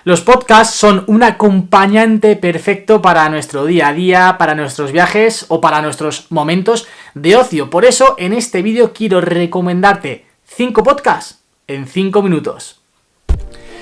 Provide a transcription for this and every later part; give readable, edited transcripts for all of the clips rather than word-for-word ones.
Los podcasts son un acompañante perfecto para nuestro día a día, para nuestros viajes o para nuestros momentos de ocio. Por eso, en este vídeo quiero recomendarte 5 podcasts en 5 minutos.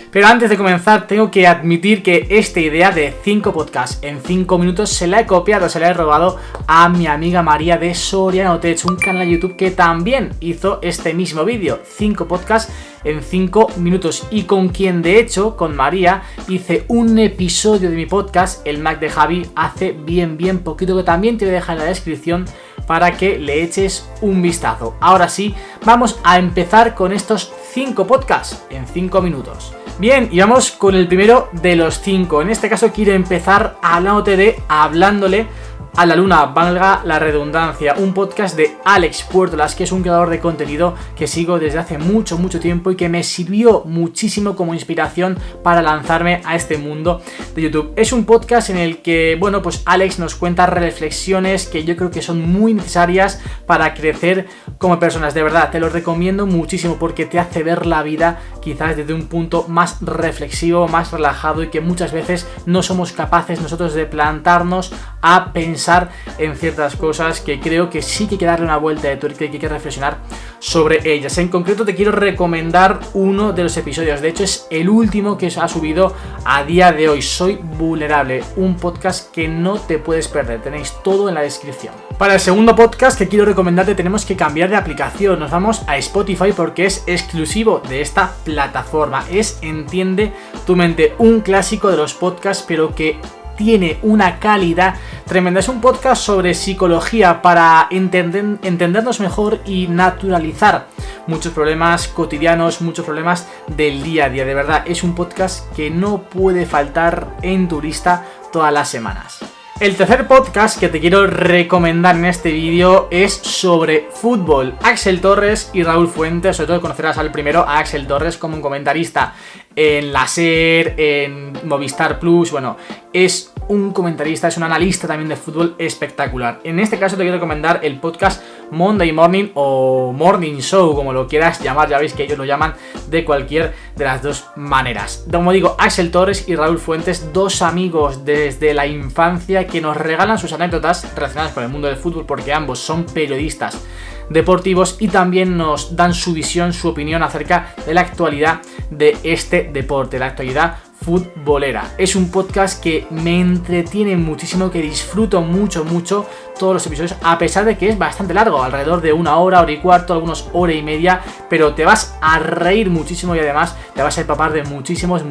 Pero antes de comenzar, tengo que admitir que esta idea de 5 podcasts en 5 minutos se la he copiado, se la he robado a mi amiga María de Soriano Tech, un canal de YouTube que también hizo este mismo vídeo, 5 podcasts en 5 minutos, y con quien de hecho, con María, hice un episodio de mi podcast, el Mac de Javi, hace bien poquito, que también te voy a dejar en la descripción para que le eches un vistazo. Ahora sí, vamos a empezar con estos 5 podcasts en 5 minutos. Bien, y vamos con el primero de los 5. En este caso quiero empezar hablándole a la luna, valga la redundancia, un podcast de Alex Puertolas, que es un creador de contenido que sigo desde hace mucho tiempo y que me sirvió muchísimo como inspiración para lanzarme a este mundo de YouTube. Es un podcast en el que, pues Alex nos cuenta reflexiones que yo creo que son muy necesarias para crecer como personas. De verdad, te lo recomiendo muchísimo porque te hace ver la vida quizás desde un punto más reflexivo, más relajado, y que muchas veces no somos capaces nosotros de plantarnos a pensar en ciertas cosas que creo que sí que hay que darle una vuelta de tuerca y que hay que reflexionar sobre ellas. En concreto te quiero recomendar uno de los episodios, de hecho es el último que se ha subido a día de hoy, Soy Vulnerable, un podcast que no te puedes perder, tenéis todo en la descripción. Para el segundo podcast que quiero recomendarte tenemos que cambiar de aplicación, nos vamos a Spotify porque es exclusivo de esta plataforma, es Entiende tu mente, un clásico de los podcasts pero que tiene una calidad tremenda. Es un podcast sobre psicología para entendernos mejor y naturalizar muchos problemas cotidianos, muchos problemas del día a día. De verdad, es un podcast que no puede faltar en tu lista todas las semanas. El tercer podcast que te quiero recomendar en este vídeo es sobre fútbol. Axel Torres y Raúl Fuentes, sobre todo conocerás al primero, a Axel Torres, como un comentarista en la SER, en Movistar Plus, es un comentarista, es un analista también de fútbol espectacular. En este caso te quiero recomendar el podcast Monday Morning o Morning Show, como lo quieras llamar, ya veis que ellos lo llaman de cualquier de las dos maneras. Como digo, Axel Torres y Raúl Fuentes, dos amigos desde la infancia que nos regalan sus anécdotas relacionadas con el mundo del fútbol, porque ambos son periodistas deportivos y también nos dan su visión, su opinión acerca de la actualidad de este deporte, la actualidad futbolera. Es un podcast que me entretiene muchísimo, que disfruto mucho todos los episodios, a pesar de que es bastante largo, alrededor de 1 hora, hora y cuarto, algunos hora y media, pero te vas a reír muchísimo y además te vas a empapar de muchísimos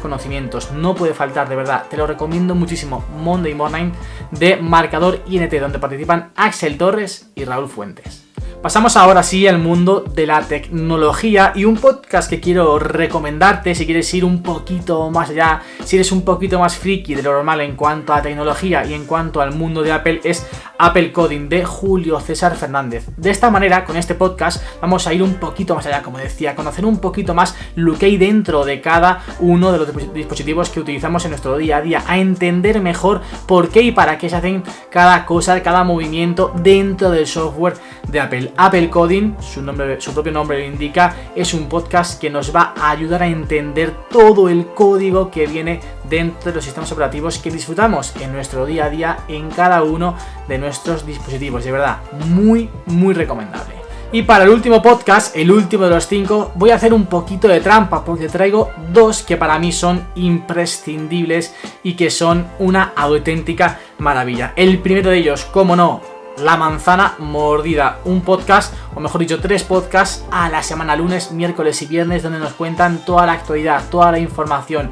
conocimientos. No puede faltar, de verdad, te lo recomiendo muchísimo. Monday Morning de Marcador INT, donde participan Axel Torres y Raúl Fuentes. Pasamos ahora sí al mundo de la tecnología y un podcast que quiero recomendarte si quieres ir un poquito más allá, si eres un poquito más friki de lo normal en cuanto a tecnología y en cuanto al mundo de Apple, es Apple Coding de Julio César Fernández. De esta manera, con este podcast vamos a ir un poquito más allá, como decía, conocer un poquito más lo que hay dentro de cada uno de los dispositivos que utilizamos en nuestro día a día, a entender mejor por qué y para qué se hacen cada cosa, cada movimiento dentro del software de Apple. Apple Coding, su propio nombre lo indica, es un podcast que nos va a ayudar a entender todo el código que viene dentro de los sistemas operativos que disfrutamos en nuestro día a día en cada uno de nuestros dispositivos. De verdad, muy recomendable. Y para el último podcast, el último de los 5, voy a hacer un poquito de trampa porque traigo 2 que para mí son imprescindibles y que son una auténtica maravilla. El primero de ellos, cómo no, La Manzana Mordida, un podcast, o mejor dicho 3 podcasts a la semana, lunes, miércoles y viernes, donde nos cuentan toda la actualidad, toda la información.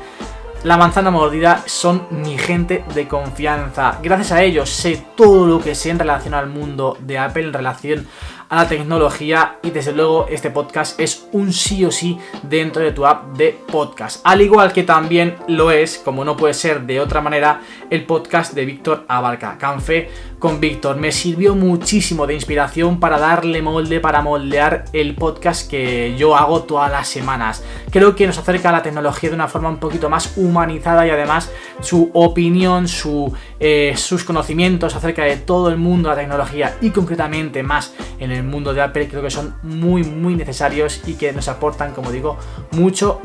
La Manzana Mordida son mi gente de confianza. Gracias a ellos sé todo lo que sé en relación al mundo de Apple, en relación a la tecnología, y desde luego este podcast es un sí o sí dentro de tu app de podcast. Al igual que también lo es, como no puede ser de otra manera, el podcast de Víctor Abarca, Café con Víctor. Me sirvió muchísimo de inspiración para darle molde, para moldear el podcast que yo hago todas las semanas. Creo que nos acerca a la tecnología de una forma un poquito más humanizada y además su opinión, sus conocimientos acerca de todo el mundo de la tecnología y concretamente más en el mundo de Apple, creo que son muy necesarios y que nos aportan, como digo, mucho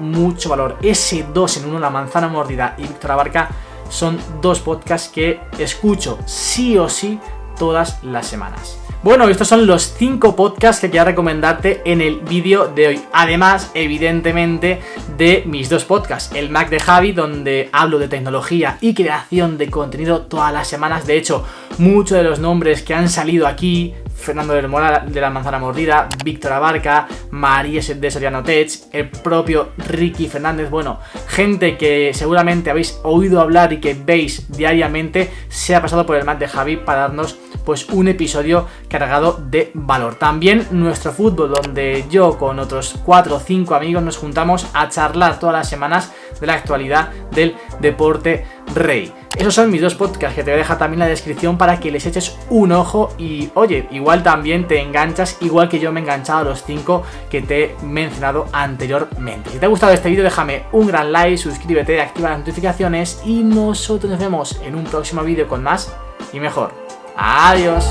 valor. Ese 2 en 1, La Manzana Mordida y Víctor Abarca, son 2 podcasts que escucho sí o sí todas las semanas. Bueno, estos son los 5 podcasts que quería recomendarte en el vídeo de hoy. Además, evidentemente, de mis 2 podcasts. El Mac de Javi, donde hablo de tecnología y creación de contenido todas las semanas. De hecho, muchos de los nombres que han salido aquí, Fernando del Moral de La Manzana Mordida, Víctor Abarca, María de Soriano Tech, el propio Ricky Fernández, bueno, gente que seguramente habéis oído hablar y que veis diariamente, se ha pasado por el Mac de Javi para darnos pues un episodio cargado de valor. También nuestro fútbol, donde yo con otros 4 o 5 amigos nos juntamos a charlar todas las semanas de la actualidad del deporte rey. Esos son mis 2 podcasts que te voy a dejar también en la descripción para que les eches un ojo y, oye, igual también te enganchas, igual que yo me he enganchado a los 5 que te he mencionado anteriormente. Si te ha gustado este vídeo, déjame un gran like, suscríbete, activa las notificaciones y nosotros nos vemos en un próximo vídeo con más y mejor. Adiós.